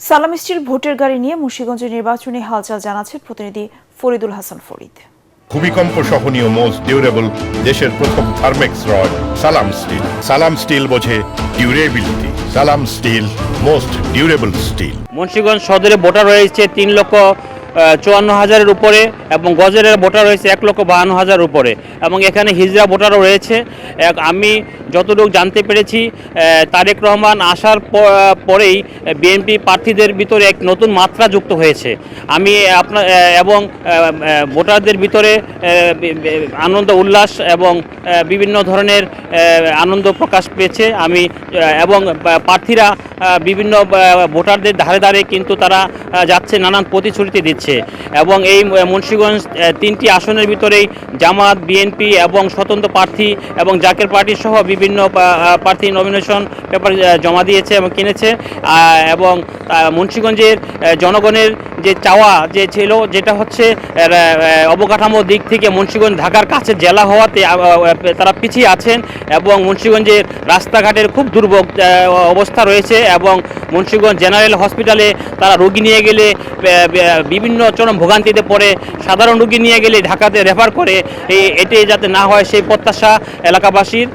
সালাম স্টিল ভোটের গাড়ি নিয়ে মুন্সিগঞ্জের নির্বাচনী হালচাল জানাচ্ছেন প্রতিনিধি ফরিদুল হাসান ফরিদ। ভূমিকম্প সহনীয় মোস্ট ডিউরেবল দেশের প্রথম Thermex rod Salam steel. Salam steel বোঝে durability. Salam steel most durable steel. Munshiganj সদরে ভোটার রয়েছে 3,54,000-এর উপরে এবং গজের ভোটার রয়েছে 1,52,000-এর উপরে এবং এখানে হিজড়া ভোটারও রয়েছে। আমি যতটুকু জানতে পেরেছি তারেক রহমান আসার পরেই বিএনপি প্রার্থীদের ভিতরে এক নতুন মাত্রা যুক্ত হয়েছে। আমি এবং ভোটারদের ভিতরে আনন্দ উল্লাস এবং বিভিন্ন ধরনের আনন্দ প্রকাশ পেয়েছে। এবং প্রার্থীরা বিভিন্ন ভোটারদের ধারে ধারে কিন্তু তারা যাচ্ছে, নানান প্রতিশ্রুতি দিচ্ছে এবং এই মুন্সিগঞ্জ 3টি আসনের ভিতরেই জামাত, বিএনপি এবং স্বতন্ত্র প্রার্থী এবং জাকের পার্টি সহ বিভিন্ন প্রার্থী নমিনেশন পেপার জমা দিয়েছে এবং কিনেছে। এবং মুন্সিগঞ্জের জনগণের যে চাওয়া যে ছিল, যেটা হচ্ছে অবকাঠামোর দিক থেকে মুন্সিগঞ্জ ঢাকার কাছে জেলা হওয়াতে তারা পিছিয়ে আছেন এবং মুন্সিগঞ্জের রাস্তাঘাটের খুব দুর্ভোগ অবস্থা রয়েছে এবং মুন্সিগঞ্জ জেনারেল হসপিটালে তারা রোগী নিয়ে গেলে বিভিন্ন চরম ভোগান্তিতে পড়ে। সাধারণ রোগী নিয়ে গেলে ঢাকাতে রেফার করে, এটি যাতে না হয় সেই প্রত্যাশা এলাকাবাসীর।